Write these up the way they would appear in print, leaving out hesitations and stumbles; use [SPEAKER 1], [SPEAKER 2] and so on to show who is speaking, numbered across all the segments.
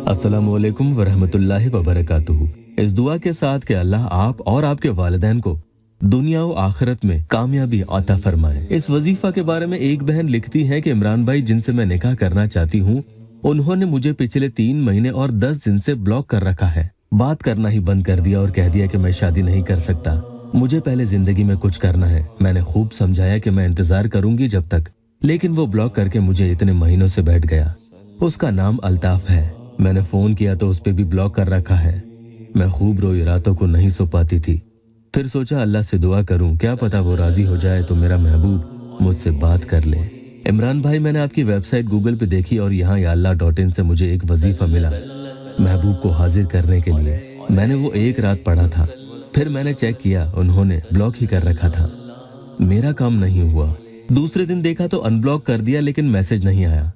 [SPEAKER 1] अस्सलामु अलैकुम वरहमतुल्लाहि वबरकातुहू। इस दुआ के साथ कि अल्लाह आप और आपके वालिदैन को दुनिया और आखिरत में कामयाबी अता फरमाए। इस वजीफा के बारे में एक बहन लिखती है कि इमरान भाई जिनसे मैं निकाह करना चाहती हूँ, उन्होंने मुझे पिछले 3 महीने और 10 दिन से ब्लॉक कर रखा है। बात करना ही बंद कर दिया और कह दिया कि मैं शादी नहीं कर सकता, मुझे पहले जिंदगी में कुछ करना है। मैंने खूब समझाया कि मैं इंतजार करूंगी जब तक, लेकिन वो ब्लॉक करके मुझे इतने महीनों से बैठ गया। उसका नाम अल्ताफ है। मैंने फोन किया तो उस पे भी ब्लॉक कर रखा है। मैं खूब रोई, रातों को नहीं सो पाती थी। फिर सोचा अल्लाह से दुआ करूं, क्या पता वो राजी हो जाए तो मेरा महबूब मुझसे बात कर ले। इमरान भाई, मैंने आपकी वेबसाइट गूगल पे देखी और यहाँ yallah.in से मुझे एक वजीफा मिला महबूब को हाजिर करने के लिए। मैंने वो एक रात पढ़ा था, फिर मैंने चेक किया, उन्होंने ब्लॉक ही कर रखा था। मेरा काम नहीं हुआ। दूसरे दिन देखा तो अनब्लॉक कर दिया, लेकिन मैसेज नहीं आया।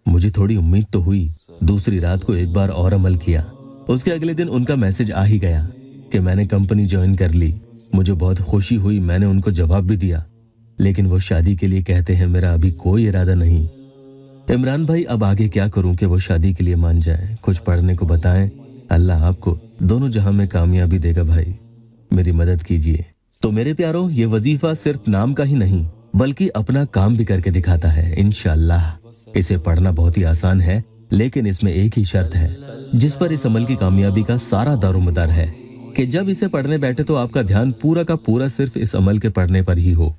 [SPEAKER 1] मुझे थोड़ी उम्मीद तो हुई। दूसरी रात को एक बार और अमल किया। उसके अगले दिन उनका मैसेज आ ही गया कि मैंने कंपनी ज्वाइन कर ली। मुझे बहुत खुशी हुई। मैंने उनको जवाब भी दिया, लेकिन वो शादी के लिए कहते हैं, मेरा अभी कोई इरादा नहीं। इमरान भाई, अब आगे क्या करूं कि वो शादी के लिए मान जाए? कुछ पढ़ने को बताएं। अल्लाह आपको दोनों जहां में कामयाबी देगा भाई, मेरी मदद कीजिए। तो मेरे प्यारों, ये वजीफा सिर्फ नाम का ही नहीं बल्कि अपना काम भी करके दिखाता है इंशाअल्लाह। इसे पढ़ना बहुत ही आसान है, लेकिन इसमें एक ही शर्त है जिस पर इस अमल की कामयाबी का सारा दारोमदार है कि जब इसे पढ़ने बैठे तो आपका ध्यान पूरा का पूरा सिर्फ इस अमल के पढ़ने पर ही हो।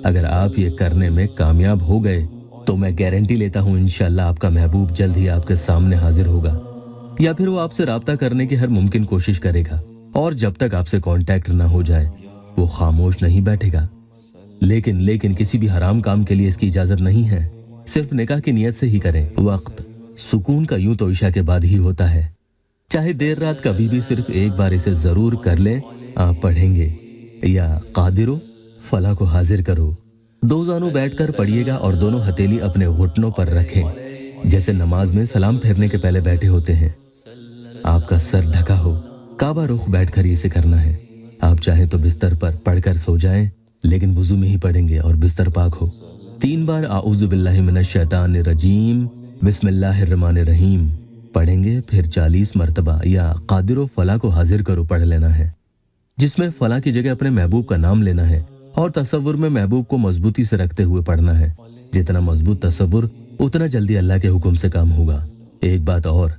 [SPEAKER 1] अगर आप ये करने में कामयाब हो गए तो मैं गारंटी लेता हूँ इंशाअल्लाह आपका महबूब जल्द ही आपके सामने हाजिर होगा, या फिर वो आपसे राब्ता करने की हर मुमकिन कोशिश करेगा। और जब तक आपसे कांटेक्ट ना हो जाए वो खामोश नहीं बैठेगा। लेकिन किसी भी हराम काम के लिए इसकी इजाजत नहीं है। सिर्फ निकाह की नियत से ही करें। वक्त सुकून का यूं तो इशा के बाद ही होता है। चाहे देर रात कभी भी सिर्फ एक बार इसे जरूर कर लें। आप पढ़ेंगे या कादिरो फला को हाजिर करो, दो जानू बैठकर पढ़िएगा और दोनों हथेली अपने घुटनों पर रखें, जैसे नमाज में सलाम फेरने के पहले बैठे होते हैं। आपका सर ढका हो, काबा रुख बैठकर इसे करना है। आप चाहे तो बिस्तर पर पढ़कर सो जाएं, लेकिन वुजू में ही पढ़ेंगे और बिस्तर पाक हो। 3 बार आऊज़ु बिल्लाहि मिनश शैतानिर रजीम बिस्मिल्लाहिर रहमानिर रहीम पढ़ेंगे। फिर 40 मरतबा या कादिरो फला को हाजिर करो पढ़ लेना है, जिसमें फला की जगह अपने महबूब का नाम लेना है और तसव्वुर में महबूब को मजबूती से रखते हुए पढ़ना है। जितना मजबूत तसव्वुर उतना जल्दी अल्लाह के हुक्म से काम होगा। एक बात और,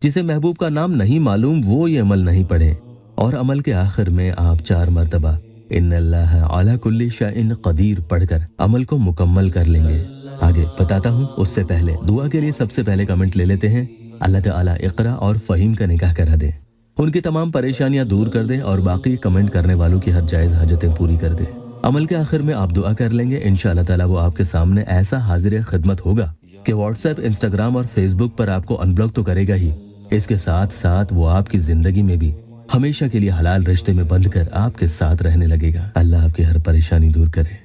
[SPEAKER 1] जिसे महबूब का नाम नहीं मालूम वो ये अमल नहीं पढ़े। और अमल के आखिर में आप 4 मरतबा इन्नल्लाह अला कुल्ली शैइन कदीर पढ़कर अमल को मुकम्मल कर लेंगे। आगे बताता हूँ, उससे पहले दुआ के लिए सबसे पहले कमेंट ले लेते हैं। अल्लाह ताला इकरा और फहीम का निकाह करा दे, उनकी तमाम परेशानियां दूर कर दे और बाकी कमेंट करने वालों की हर जायज हाजतें पूरी कर दे। अमल के आखिर में आप दुआ कर लेंगे, इंशाअल्लाह ताला वो आपके सामने ऐसा हाजिर खिदमत होगा कि व्हाट्सएप, इंस्टाग्राम और फेसबुक पर आपको अनब्लॉक तो करेगा ही, इसके साथ साथ वो आपकी जिंदगी में भी हमेशा के लिए हलाल रिश्ते में बंध कर आपके साथ रहने लगेगा। अल्लाह आपकी हर परेशानी दूर करे।